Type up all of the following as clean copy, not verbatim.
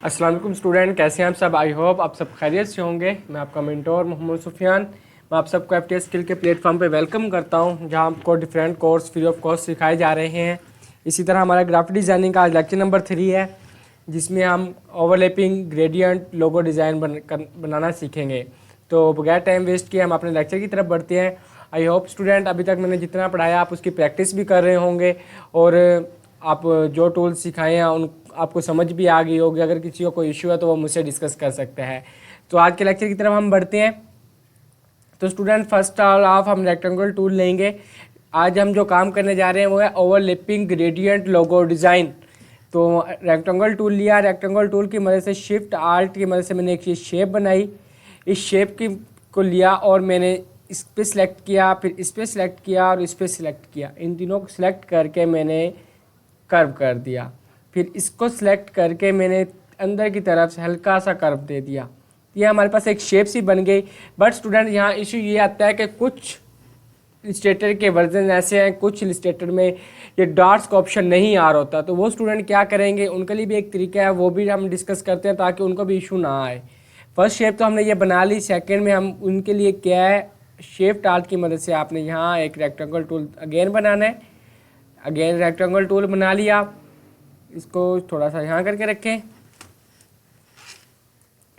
अस्सलाम वालेकुम स्टूडेंट, कैसे हैं आप सब। आई होप आप सब खैरियत से होंगे। मैं आपका मेंटोर मोहम्मद सुफियान। मैं आप सबको एफटीएस स्किल के प्लेटफॉर्म पे वेलकम करता हूं, जहां आपको different course free of cost सिखाए जा रहे हैं। इसी तरह हमारा ग्राफिक डिज़ाइनिंग का आज लेक्चर नंबर 3 है, जिसमें हम ओवरलैपिंग ग्रेडियंट लोगो डिज़ाइन बनाना सीखेंगे। तो बगैर टाइम वेस्ट किए हम अपने लेक्चर की तरफ बढ़ते हैं। आई होप स्टूडेंट अभी तक मैंने जितना पढ़ाया आप उसकी प्रैक्टिस भी कर रहे होंगे और आप जो टूल्स सिखाए हैं उन आपको समझ भी आ गई होगी। अगर किसी को कोई इशू है तो वो मुझसे डिस्कस कर सकते हैं। तो आज के लेक्चर की तरफ हम बढ़ते हैं। तो स्टूडेंट फर्स्ट ऑफ हम रेक्टेंगल टूल लेंगे। आज हम जो काम करने जा रहे हैं वो है ओवरलैपिंग ग्रेडियंट लोगो डिज़ाइन। तो रेक्टेंगल टूल लिया, रेक्टेंगल टूल की मदद से शिफ्ट आल्ट की मदद से मैंने एक शेप बनाई। इस शेप की को लिया और मैंने इस पर सिलेक्ट किया, फिर इस पर सिलेक्ट किया और इस पर सिलेक्ट किया। इन तीनों को सिलेक्ट करके मैंने कर्व कर दिया। फिर इसको सिलेक्ट करके मैंने अंदर की तरफ से हल्का सा कर्व दे दिया। ये हमारे पास एक शेप सी बन गई। बट स्टूडेंट यहाँ इशू ये आता है कि कुछ इलस्ट्रेटर के वर्जन ऐसे हैं, कुछ इलस्ट्रेटर में ये डॉट्स का ऑप्शन नहीं आ रहा होता। तो वो स्टूडेंट क्या करेंगे, उनके लिए भी एक तरीका है, वो भी हम डिस्कस करते हैं ताकि उनको भी इशू ना आए। फर्स्ट शेप तो हमने ये बना ली। सेकेंड में हम उनके लिए क्या है, शेप आर्ट की मदद से आपने यहाँ एक रेक्टेंगल टूल अगेन बनाना है। अगेन रेक्टेंगल टूल बना लिया, इसको थोड़ा सा यहाँ करके रखें,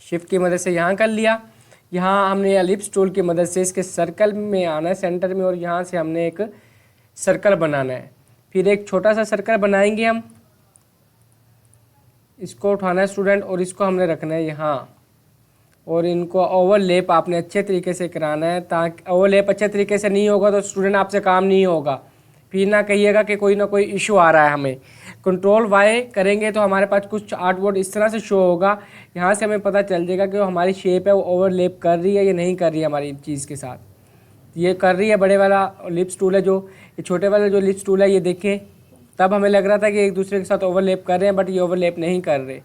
शिफ्ट की मदद से यहाँ कर लिया। यहाँ हमने एलिप्स टूल की मदद से इसके सर्कल में आना है सेंटर में, और यहाँ से हमने एक सर्कल बनाना है। फिर एक छोटा सा सर्कल बनाएंगे हम, इसको उठाना है स्टूडेंट और इसको हमने रखना है यहाँ, और इनको ओवरलैप आपने अच्छे तरीके से कराना है। ताकि ओवरलैप अच्छे तरीके से नहीं होगा तो स्टूडेंट आपसे काम नहीं होगा। फिर ना कहिएगा कि कोई ना कोई इशू आ रहा है हमें। कंट्रोल वाई करेंगे तो हमारे पास कुछ आर्टबोर्ड इस तरह से शो होगा। यहाँ से हमें पता चल जाएगा कि वो हमारी शेप है वो ओवरलैप कर रही है या नहीं कर रही है हमारी चीज़ के साथ। ये कर रही है। बड़े वाला लिप्स टूल है, जो ये छोटे वाला जो लिप्स टूल है, ये देखें, तब हमें लग रहा था कि एक दूसरे के साथ ओवरलैप कर रहे हैं, बट ये ओवरलैप नहीं कर रहे।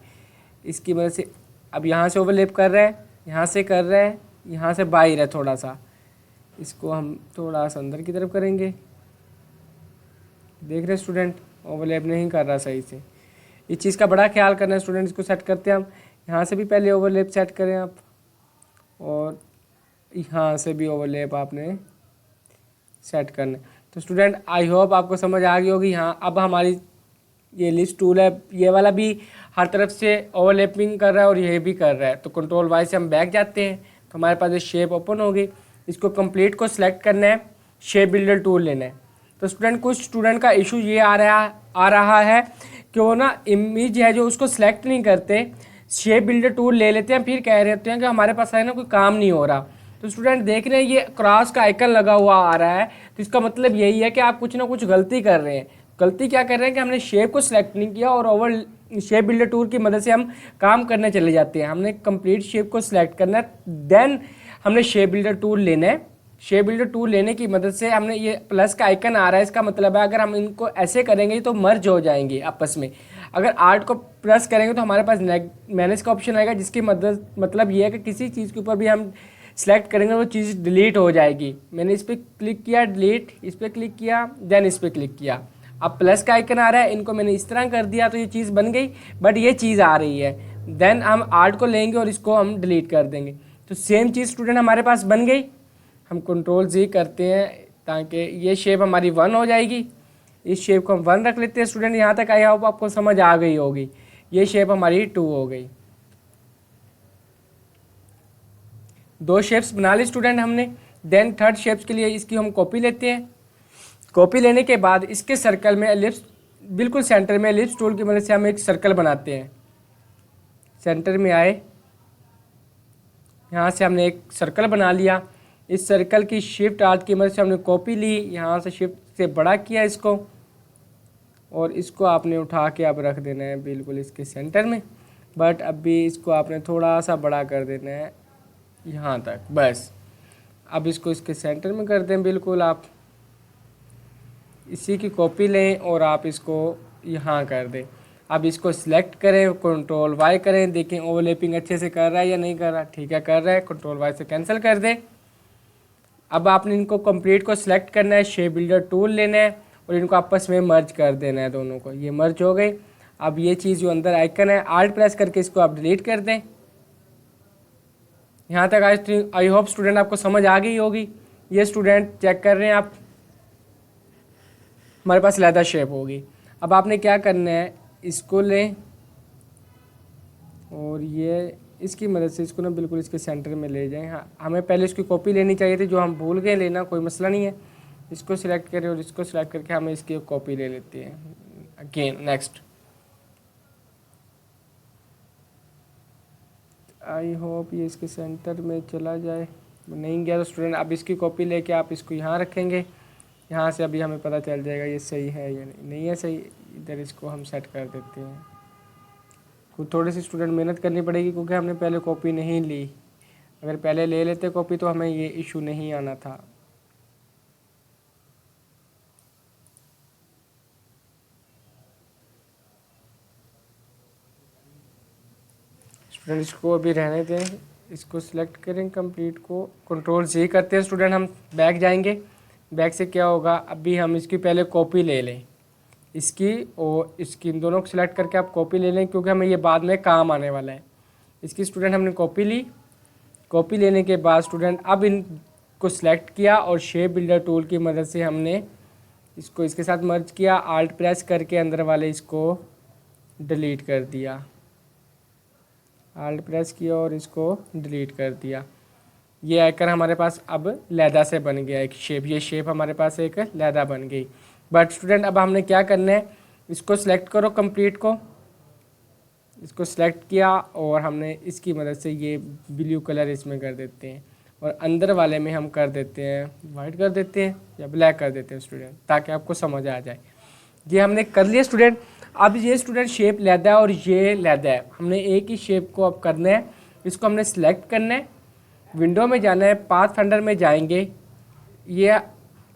इसकी वजह से अब यहाँ से ओवरलैप कर रहे हैं, यहाँ से कर रहे हैं, यहाँ से बाहर है थोड़ा सा। इसको हम थोड़ा सा अंदर की तरफ करेंगे। देख रहे स्टूडेंट, ओवरलैप नहीं कर रहा सही से। इस चीज़ का बड़ा ख्याल करना है स्टूडेंट। इसको सेट करते हैं हम। यहाँ से भी पहले ओवरलैप सेट करें आप, और यहाँ से भी ओवरलैप आपने सेट करना है। तो स्टूडेंट आई होप आपको समझ आ गई होगी। यहाँ अब हमारी ये लिस्ट टूल है, ये वाला भी हर तरफ से ओवरलैपिंग कर रहा है और ये भी कर रहा है। तो कंट्रोल वाई से हम बैक जाते हैं तो हमारे पास ये शेप ओपन हो गई। इसको कंप्लीट को सिलेक्ट करना है, शेप बिल्डर टूल लेना है। तो स्टूडेंट कुछ स्टूडेंट का इशू ये आ रहा है कि वो ना इमेज है जो उसको सिलेक्ट नहीं करते, शेप बिल्डर टूल ले लेते हैं, फिर कह रहे होते हैं कि हमारे पास है ना कोई काम नहीं हो रहा। तो स्टूडेंट देख रहे हैं ये क्रॉस का आइकन लगा हुआ आ रहा है, तो इसका मतलब यही है कि आप कुछ ना कुछ गलती कर रहे हैं। गलती क्या कर रहे हैं कि हमने शेप को सिलेक्ट नहीं किया और ओवर शेप बिल्डर टूल की मदद से हम काम करने चले जाते हैं। हमने कंप्लीट शेप को सिलेक्ट करना है, देन हमने शेप बिल्डर टूल लेना है। शेप बिल्डर टूल लेने की मदद से हमने ये प्लस का आइकन आ रहा है, इसका मतलब है अगर हम इनको ऐसे करेंगे तो मर्ज हो जाएंगे आपस में। अगर आर्ट को प्रेस करेंगे तो हमारे पास मैनेज का ऑप्शन आएगा, जिसकी मदद मतलब ये है कि किसी चीज़ के ऊपर भी हम सेलेक्ट करेंगे वो चीज़ डिलीट हो जाएगी। मैंने इस पर क्लिक किया डिलीट, इस पर क्लिक किया, देन इस पर क्लिक किया। अब प्लस का आइकन आ रहा है, इनको मैंने इस तरह कर दिया तो ये चीज़ बन गई, बट ये चीज़ आ रही है। देन हम आर्ट को लेंगे और इसको हम डिलीट कर देंगे। तो सेम चीज़ स्टूडेंट हमारे पास बन गई। हम कंट्रोल जी करते हैं ताकि ये शेप हमारी 1 हो जाएगी। इस शेप को हम 1 रख लेते हैं स्टूडेंट। यहाँ तक आई होप आपको समझ आ गई होगी। ये शेप हमारी 2 हो गई। 2 शेप्स बना ली स्टूडेंट हमने। देन थर्ड शेप्स के लिए इसकी हम कॉपी लेते हैं। कॉपी लेने के बाद इसके सर्कल में एलिप्स, बिल्कुल सेंटर में एलिप्स टूल की मदद से हम एक सर्कल बनाते हैं। सेंटर में आए, यहाँ से हमने एक सर्कल बना लिया। इस सर्कल की शिफ्ट आर्ट की मदद से हमने कॉपी ली, यहाँ से शिफ्ट से बड़ा किया इसको, और इसको आपने उठा के अब रख देना है बिल्कुल इसके सेंटर में। बट अभी इसको आपने थोड़ा सा बड़ा कर देना है यहाँ तक, बस। अब इसको इसके सेंटर में कर दें बिल्कुल। आप इसी की कॉपी लें और आप इसको यहाँ कर दें। अब इसको सिलेक्ट करें, कंट्रोल वाई करें, देखें ओवरलैपिंग अच्छे से कर रहा है या नहीं कर रहा। ठीक है, कर रहा है। कंट्रोल वाई से कैंसिल कर दें। अब आपने इनको कंप्लीट को सिलेक्ट करना है, शेप बिल्डर टूल लेना है और इनको आपस में मर्ज कर देना है दोनों को। ये मर्ज हो गए। अब ये चीज़ जो अंदर आइकन है, आल्ट प्रेस करके इसको आप डिलीट कर दें। यहाँ तक आई होप स्टूडेंट आपको समझ आ गई होगी। ये स्टूडेंट चेक कर रहे हैं आप, हमारे पास लैदा शेप होगी। अब आपने क्या करना है, इसको लें और ये इसकी मदद से इसको ना बिल्कुल इसके सेंटर में ले जाएं। हाँ, हमें पहले इसकी कॉपी लेनी चाहिए थी, जो हम भूल गए लेना, कोई मसला नहीं है। इसको सिलेक्ट करें और इसको सिलेक्ट करके हमें इसकी कॉपी ले लेते हैं। अगेन नेक्स्ट, आई होप ये इसके सेंटर में चला जाए। नहीं गया तो स्टूडेंट अब इसकी कॉपी लेके आप इसको यहाँ रखेंगे। यहाँ से अभी हमें पता चल जाएगा ये सही है या नहीं है सही। इधर इसको हम सेट कर देते हैं। कुछ थोड़ी सी स्टूडेंट मेहनत करनी पड़ेगी क्योंकि हमने पहले कॉपी नहीं ली। अगर पहले ले लेते कॉपी तो हमें ये इशू नहीं आना था। स्टूडेंट इसको अभी रहने दें, इसको सिलेक्ट करें कंप्लीट को, कंट्रोल Z करते हैं स्टूडेंट, हम बैक जाएंगे। बैक से क्या होगा, अभी हम इसकी पहले कॉपी ले लें, इसकी और इसकी, इन दोनों को सिलेक्ट करके आप कॉपी ले लें क्योंकि हमें ये बाद में काम आने वाला है। इसकी स्टूडेंट हमने कॉपी ली। कॉपी लेने के बाद स्टूडेंट अब इनको सिलेक्ट किया और शेप बिल्डर टूल की मदद से हमने इसको इसके साथ मर्ज किया। आल्ट प्रेस करके अंदर वाले इसको डिलीट कर दिया। आल्ट प्रेस किया और इसको डिलीट कर दिया। ये आइकन हमारे पास अब लैदा से बन गया एक शेप। ये शेप हमारे पास एक लैदा बन गई। बट स्टूडेंट अब हमने क्या करना है, इसको सिलेक्ट करो कंप्लीट को, इसको सिलेक्ट किया और हमने इसकी मदद से ये ब्लू कलर इसमें कर देते हैं और अंदर वाले में हम कर देते हैं वाइट कर देते हैं या ब्लैक कर देते हैं स्टूडेंट, ताकि आपको समझ आ जाए। ये हमने कर लिया स्टूडेंट। अब ये स्टूडेंट शेप लैदा है और ये लैदा है, हमने एक ही शेप को अब करना है। इसको हमने सिलेक्ट करना है, विंडो में जाना है, पाथ फाइंडर में जाएंगे, ये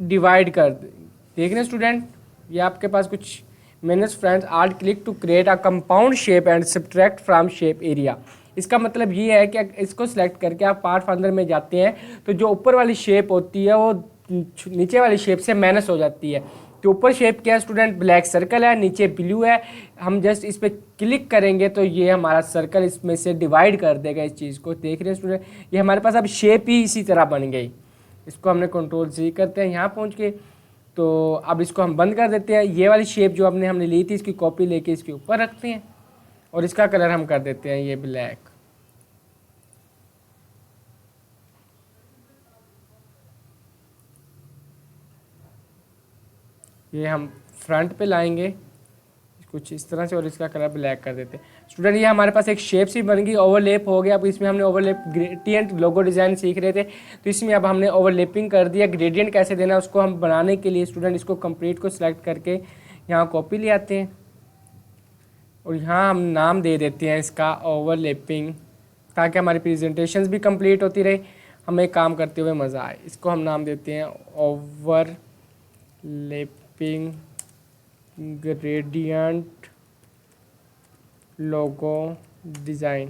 डिवाइड कर देख रहे हैं स्टूडेंट। ये आपके पास कुछ manage friends alt click to create a compound shape and subtract from shape area. इसका मतलब ये है कि इसको सिलेक्ट करके आप पाथ फाइंडर में जाते हैं तो जो ऊपर वाली शेप होती है वो नीचे वाली शेप से माइनस हो जाती है। तो ऊपर शेप क्या है स्टूडेंट, ब्लैक सर्कल है, नीचे ब्लू है। हम जस्ट इस पर क्लिक करेंगे तो ये हमारा सर्कल इसमें से डिवाइड कर देगा इस चीज़ को। देख रहे हैं स्टूडेंट, ये हमारे पास अब शेप ही इसी तरह बन गई। इसको हमने कंट्रोल Z करते हैं यहाँ पहुँच के। तो अब इसको हम बंद कर देते हैं। ये वाली शेप जो हमने ली थी इसकी कॉपी लेके इसके ऊपर रखते हैं और इसका कलर हम कर देते हैं ये ब्लैक। ये हम फ्रंट पे लाएंगे कुछ इस तरह से और इसका कलर ब्लैक कर देते हैं। स्टूडेंट ये हमारे पास एक शेप सी बन गई, ओवरलैप हो गया। अब इसमें हमने ओवरलैप ग्रेडियंट लोगो डिज़ाइन सीख रहे थे तो इसमें अब हमने ओवरलैपिंग कर दिया। ग्रेडियंट कैसे देना है उसको हम बनाने के लिए स्टूडेंट इसको कंप्लीट को सिलेक्ट करके यहाँ कॉपी ले आते हैं और यहाँ हम नाम दे देते हैं इसका ओवरलैपिंग, ताकि हमारी प्रेजेंटेशंस भी कंप्लीट होती रहे, हमें काम करते हुए मज़ा आए। इसको हम नाम देते हैं overlapping gradient logo design.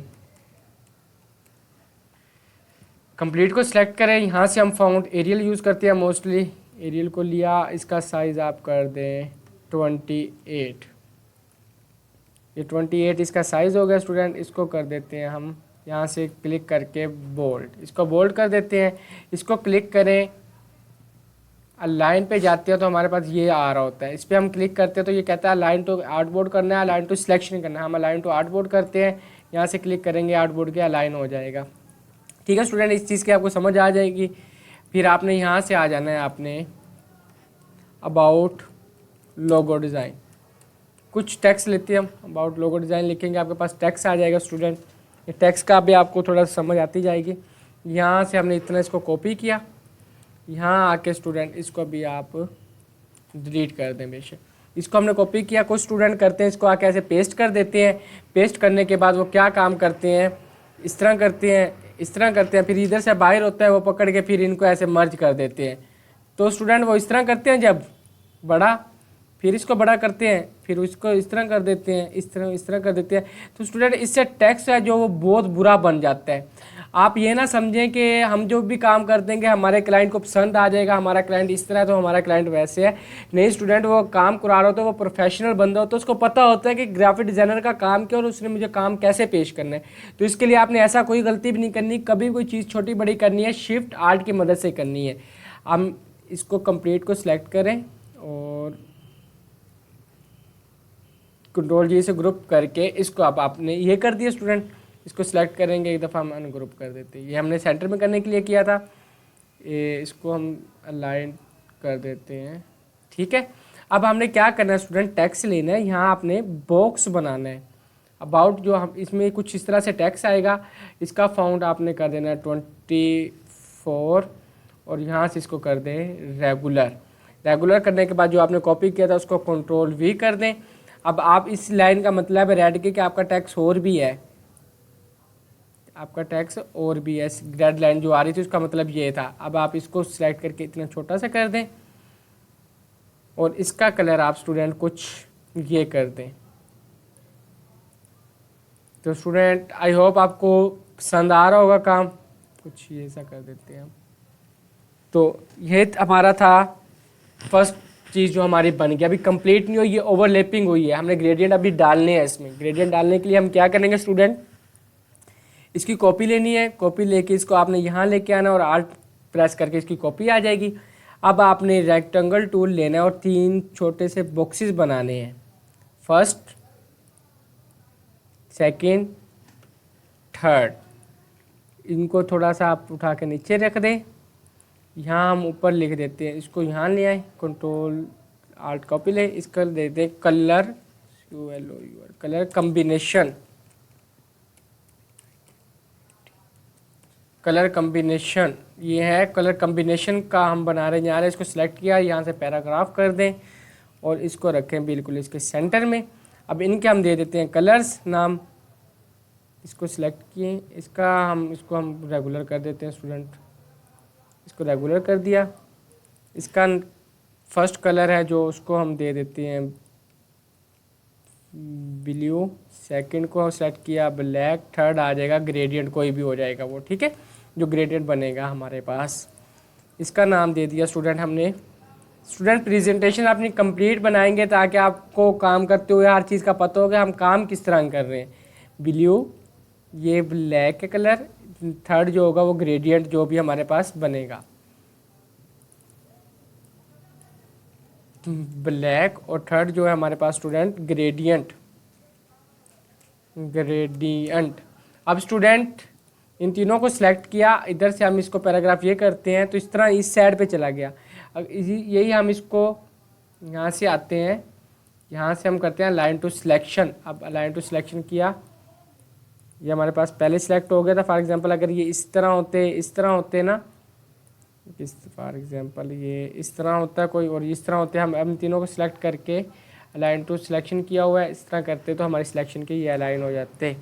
Complete को सिलेक्ट करें, यहाँ से हम फाउंड एरियल यूज़ करते हैं मोस्टली। एरियल को लिया, इसका साइज़ आप कर दें 28। ये 28 इसका साइज़ हो गया स्टूडेंट। इसको कर देते हैं हम यहाँ से क्लिक करके बोल्ड, इसको बोल्ड कर देते हैं। इसको क्लिक करें, लाइन पे जाते हैं तो हमारे पास ये आ रहा होता है। इस पर हम क्लिक करते हैं तो ये कहता है लाइन टू आउटबोर्ड करना है, लाइन टू सिलेक्शन करना है। हम लाइन टू आउटबोर्ड करते हैं, यहाँ से क्लिक करेंगे आउटबोर्ड के अलाइन हो जाएगा। ठीक है स्टूडेंट, इस चीज़ की आपको समझ आ जाएगी। फिर आपने यहाँ से आ जाना है, आपने अबाउट लोगो डिज़ाइन, कुछ टेक्स्ट लेते हैं हम, अबाउट लोगो डिज़ाइन लिखेंगे, आपके पास टेक्स्ट आ जाएगा स्टूडेंट। ये टेक्स्ट का भी आपको थोड़ा समझ आती जाएगी। यहाँ से हमने इतना इसको कॉपी किया, यहाँ आके स्टूडेंट इसको भी आप डिलीट कर दें बेशक। इसको हमने कॉपी किया, कुछ स्टूडेंट करते हैं इसको आके ऐसे पेस्ट कर देते हैं। पेस्ट करने के बाद वो क्या काम करते हैं, इस तरह करते हैं, इस तरह करते हैं, फिर इधर से बाहर होता है वो पकड़ के फिर इनको ऐसे मर्ज कर देते हैं। तो स्टूडेंट वो इस तरह करते हैं जब बड़ा, फिर इसको बड़ा करते हैं, फिर उसको इस तरह कर देते हैं, इस तरह कर देते हैं। तो स्टूडेंट इससे टेक्स्ट है जो वो बहुत बुरा बन जाता है। आप ये ना समझें कि हम जो भी काम कर देंगे हमारे क्लाइंट को पसंद आ जाएगा, हमारा क्लाइंट इस तरह है तो हमारा क्लाइंट वैसे है। नहीं, स्टूडेंट वो काम करा रहा हो तो वो प्रोफेशनल बंदा हो तो उसको पता होता है कि ग्राफिक डिज़ाइनर का काम क्या और उसने मुझे काम कैसे पेश करना है। तो इसके लिए आपने ऐसा कोई गलती भी नहीं करनी, कभी कोई चीज़ छोटी बड़ी करनी है शिफ्ट आर्ट की मदद से करनी है। हम इसको कंप्लीट को सिलेक्ट करें और कंट्रोल जी से ग्रुप करके इसको अब आपने ये कर दिया स्टूडेंट। इसको सिलेक्ट करेंगे, एक दफ़ा हम अनग्रुप कर देते हैं। ये हमने सेंटर में करने के लिए किया था, इसको हम अलाइन कर देते हैं। ठीक है, अब हमने क्या करना है स्टूडेंट, टैक्स लेना है। यहाँ आपने बॉक्स बनाना है अबाउट, जो हम इसमें कुछ इस तरह से टैक्स आएगा। इसका फाउंड आपने कर देना है 24 और यहाँ से इसको कर दें रेगुलर। रेगुलर करने के बाद जो आपने कॉपी किया था उसको कंट्रोल वी कर दें। अब आप इस लाइन का मतलब है रेड के कि आपका टैक्स और भी है, आपका टैक्स और भी है। रेड लाइन जो आ रही थी उसका मतलब ये था। अब आप इसको सिलेक्ट करके इतना छोटा सा कर दें और इसका कलर आप स्टूडेंट कुछ ये कर दें। तो स्टूडेंट आई होप आपको पसंद आ रहा होगा काम, कुछ ये सा कर देते हैं हम। तो ये हमारा था फर्स्ट चीज़ जो हमारी बन गई। अभी कंप्लीट नहीं हुई, ये ओवरलैपिंग हुई है, हमने ग्रेडियंट अभी डालने हैं। इसमें ग्रेडियंट डालने के लिए हम क्या करेंगे स्टूडेंट, इसकी कॉपी लेनी है। कॉपी लेके इसको आपने यहाँ लेके आना और आल्ट प्रेस करके इसकी कॉपी आ जाएगी। अब आपने रेक्टेंगल टूल लेना है और 3 छोटे से बॉक्सेस बनाने हैं, फर्स्ट, सेकंड, थर्ड। इनको थोड़ा सा आप उठा के नीचे रख दें। यहाँ हम ऊपर लिख देते हैं, इसको यहाँ ले आए, कंट्रोल आल्ट कॉपी ले, इसका दे दें colour, colour combination, colour combination. ये है कलर कम्बिनेशन का हम बना रहे हैं। यहाँ इसको सिलेक्ट किया, यहाँ से पैराग्राफ कर दें और इसको रखें बिल्कुल इसके सेंटर में। अब इनके हम दे देते हैं कलर्स नाम, इसको सिलेक्ट किए, इसको हम रेगुलर कर देते हैं स्टूडेंट। इसको रेगुलर कर दिया। इसका फर्स्ट कलर है जो उसको हम दे देते हैं ब्लू, सेकंड को सेलेक्ट किया ब्लैक, थर्ड आ जाएगा ग्रेडियंट, कोई भी हो जाएगा वो, ठीक है, जो ग्रेडियंट बनेगा हमारे पास। इसका नाम दे दिया स्टूडेंट हमने। स्टूडेंट प्रेजेंटेशन अपनी कंप्लीट बनाएंगे ताकि आपको काम करते हुए हर चीज़ का पता हो कि हम काम किस तरह कर रहे हैं। ब्लू, ये ब्लैक का कलर, थर्ड जो होगा वो ग्रेडियंट जो भी हमारे पास बनेगा, ब्लैक, और थर्ड जो है हमारे पास स्टूडेंट ग्रेडियंट, ग्रेडियंट। अब स्टूडेंट इन तीनों को सिलेक्ट किया, इधर से हम इसको पैराग्राफ ये करते हैं तो इस तरह इस साइड पे चला गया। अब यही हम इसको यहाँ से आते हैं, यहाँ से हम करते हैं लाइन टू सिलेक्शन। अब लाइन टू सिलेक्शन किया, ये हमारे पास पहले सिलेक्ट हो गया था। फॉर एग्जांपल अगर ये इस तरह होते ना, इस फॉर एग्जांपल ये इस तरह होता है कोई और इस तरह होते हैं, हम इन तीनों को सिलेक्ट करके अलाइन टू सिलेक्शन किया हुआ है, इस तरह करते तो हमारे सिलेक्शन के ये अलाइन हो जाते।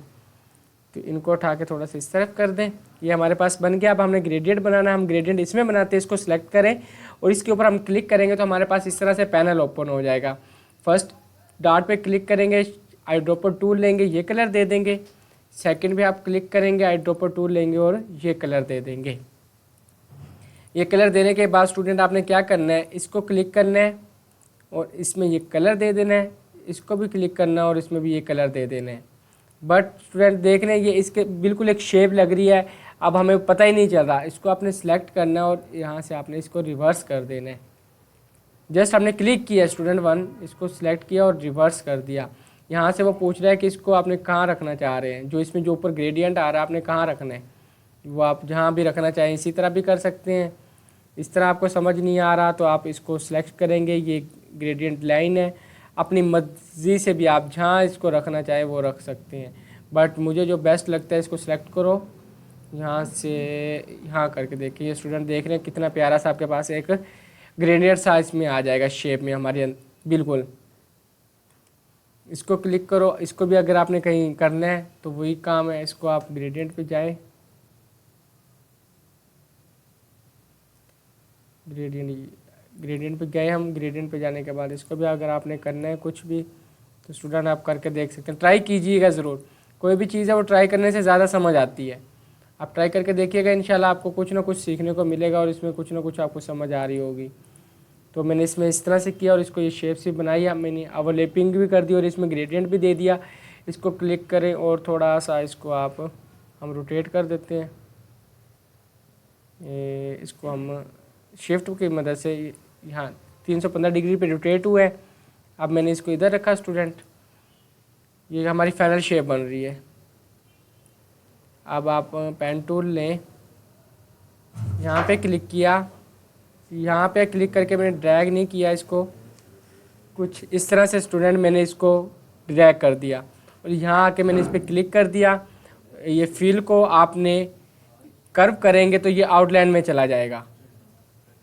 तो इनको उठा के थोड़ा सा इस तरफ कर दें, ये हमारे पास बन गया। अब हमने ग्रेडियंट बनाना है, हम ग्रेडियंट इसमें बनाते हैं, इसको सिलेक्ट करें और इसके ऊपर हम क्लिक करेंगे तो हमारे पास इस तरह से पैनल ओपन हो जाएगा। फर्स्ट डॉट पे क्लिक करेंगे, आई ड्रॉपर टूल लेंगे, ये कलर दे देंगे। सेकंड पे आप क्लिक करेंगे, आई ड्रॉपर टूल लेंगे और ये कलर दे देंगे। ये कलर देने के बाद स्टूडेंट आपने क्या करना है, इसको क्लिक करना है और इसमें ये कलर दे देना है, इसको भी क्लिक करना है और इसमें भी ये कलर दे देना है। बट स्टूडेंट देख रहे हैं ये इसके बिल्कुल एक शेप लग रही है, अब हमें पता ही नहीं चल रहा। इसको आपने सेलेक्ट करना है और यहाँ से आपने इसको रिवर्स कर देना है। जस्ट हमने क्लिक किया स्टूडेंट 1, इसको सिलेक्ट किया और रिवर्स कर दिया। यहाँ से वो पूछ रहा है कि इसको आपने कहाँ रखना चाह रहे हैं, जो इसमें जो ऊपर ग्रेडियंट आ रहा है आपने कहाँ रखना है, वो आप जहाँ भी रखना चाहें इसी तरह भी कर सकते हैं। इस तरह आपको समझ नहीं आ रहा तो आप इसको सिलेक्ट करेंगे, ये ग्रेडियंट लाइन है, अपनी मर्जी से भी आप जहाँ इसको रखना चाहे वो रख सकते हैं। बट मुझे जो बेस्ट लगता है इसको सिलेक्ट करो, यहाँ से यहाँ करके देखिए स्टूडेंट देख रहे हैं कितना प्यारा सा आपके पास एक ग्रेडियंट साइज में आ जाएगा शेप में हमारे बिल्कुल। इसको क्लिक करो, इसको भी अगर आपने कहीं करना है तो वही काम है, इसको आप ग्रेडियंट पे जाएं, ग्रेडियंट पे गए हम। ग्रेडियंट पे जाने के बाद इसको भी अगर आपने करना है कुछ भी तो स्टूडेंट आप करके देख सकते हैं। ट्राई कीजिएगा ज़रूर, कोई भी चीज़ है वो ट्राई करने से ज़्यादा समझ आती है। आप ट्राई करके देखिएगा, इंशाल्लाह आपको कुछ ना कुछ सीखने को मिलेगा और इसमें कुछ ना कुछ आपको समझ आ रही होगी। तो मैंने इसमें इस तरह से किया और इसको ये शेप से बनाई। अब मैंने ओवरलैपिंग भी कर दी और इसमें ग्रेडियंट भी दे दिया। इसको क्लिक करें और थोड़ा सा इसको हम रोटेट कर देते हैं। इसको हम शिफ्ट की मदद से यहाँ 315 डिग्री पे रोटेट हुआ है। अब मैंने इसको इधर रखा स्टूडेंट, ये हमारी फाइनल शेप बन रही है। अब आप पेन टूल लें, यहाँ पे क्लिक किया, यहाँ पे क्लिक करके मैंने ड्रैग नहीं किया इसको, कुछ इस तरह से स्टूडेंट मैंने इसको ड्रैग कर दिया और यहाँ आके मैंने इस पर क्लिक कर दिया। ये फिल को आपने कर्व करेंगे तो ये आउटलाइन में चला जाएगा।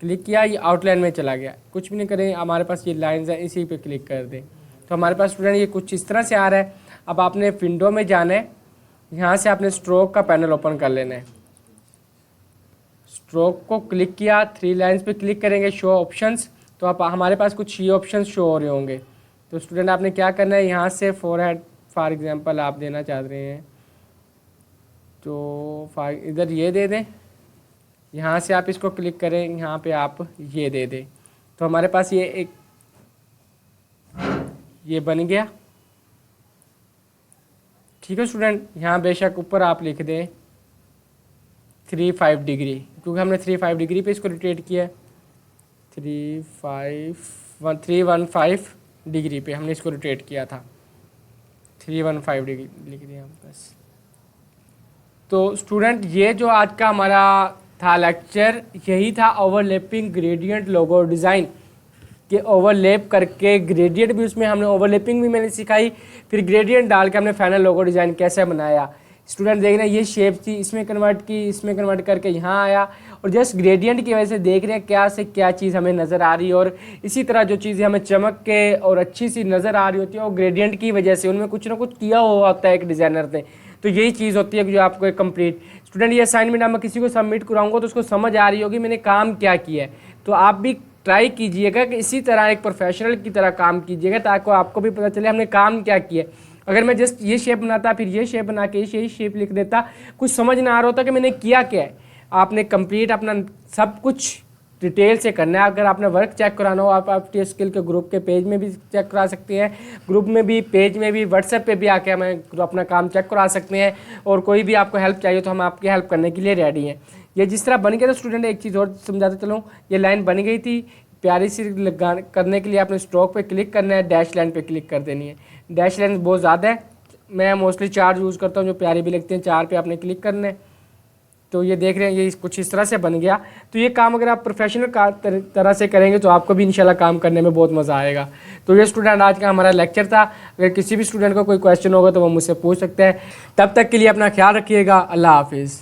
क्लिक किया, ये आउटलाइन में चला गया। कुछ भी नहीं करें, हमारे पास ये लाइंस हैं, इसी पे क्लिक कर दें तो हमारे पास स्टूडेंट ये कुछ इस तरह से आ रहा है। अब आपने विंडो में जाना है, यहाँ से आपने स्ट्रोक का पैनल ओपन कर लेना है। स्ट्रोक को क्लिक किया, 3 लाइंस पे क्लिक करेंगे, शो ऑप्शंस, तो आप हमारे पास कुछ ये ऑप्शंस शो हो रहे होंगे। तो स्टूडेंट आपने क्या करना है, यहाँ से फोरहेड फॉर एग्जांपल आप देना चाह रहे हैं तो इधर ये दे दें, यहाँ से आप इसको क्लिक करें, यहाँ पे आप ये दे दें तो हमारे पास ये बन गया। ठीक है स्टूडेंट, यहाँ बेशक ऊपर आप लिख दें 3-5 डिग्री, क्योंकि हमने 3-5 डिग्री पे इसको रोटेट किया है। 315 डिग्री पे हमने इसको रोटेट किया था, 315 डिग्री लिख दिया बस। तो स्टूडेंट ये जो आज का हमारा था लेक्चर, यही था ओवरलैपिंग ग्रेडियंट लोगो डिज़ाइन के ओवरलैप करके ग्रेडियंट भी उसमें हमने ओवरलैपिंग भी मैंने सिखाई, फिर ग्रेडियंट डाल के हमने फाइनल लोगो डिज़ाइन कैसे बनाया। स्टूडेंट देख रहे हैं ये शेप थी, इसमें कन्वर्ट की, इसमें कन्वर्ट करके यहाँ आया और जस्ट ग्रेडियंट की वजह से देख रहे हैं क्या से क्या चीज़ हमें नज़र आ रही है। और इसी तरह जो चीज़ें हमें चमक के और अच्छी सी नज़र आ रही होती है वो ग्रेडियंट की वजह से, उनमें कुछ ना कुछ किया हुआ होता है एक डिज़ाइनर ने। तो यही चीज़ होती है जो आपको एक कंप्लीट स्टूडेंट ये असाइनमेंट मैं किसी को सबमिट कराऊंगा तो उसको समझ आ रही होगी मैंने काम क्या किया है। तो आप भी ट्राई कीजिएगा कि इसी तरह एक प्रोफेशनल की तरह काम कीजिएगा ताकि आपको भी पता चले हमने काम क्या किया। अगर मैं जस्ट ये शेप बनाता फिर ये शेप बना के यही शेप लिख देता, कुछ समझ ना आ रहा होता कि मैंने किया क्या है। आपने कंप्लीट अपना सब कुछ डिटेल से करना है। अगर आपने वर्क चेक कराना हो आप आपके स्किल के ग्रुप के पेज में भी चेक करा सकते हैं, ग्रुप में भी, पेज में भी, व्हाट्सएप पे भी आके हमें अपना काम चेक करा सकते हैं। और कोई भी आपको हेल्प चाहिए तो हम आपकी हेल्प करने के लिए रेडी हैं। ये जिस तरह बन गया तो स्टूडेंट एक चीज़ और समझाते चलूँ, ये लाइन बन गई थी, प्यारी सी करने के लिए आपने स्ट्रोक पे क्लिक करना है, डैश लाइन पे क्लिक कर देनी है। डैश लाइन बहुत ज़्यादा है, मैं मोस्टली 4 यूज़ करता हूँ जो प्यारी भी लगते हैं, 4 पे आपने क्लिक करना है। तो ये देख रहे हैं ये कुछ इस तरह से बन गया। तो ये काम अगर आप प्रोफेशनल तरह से करेंगे तो आपको भी इंशाल्लाह काम करने में बहुत मज़ा आएगा। तो ये स्टूडेंट आज का हमारा लेक्चर था। अगर किसी भी स्टूडेंट को कोई क्वेश्चन होगा तो वो मुझसे पूछ सकते हैं। तब तक के लिए अपना ख्याल रखिएगा। अल्लाह हाफिज़।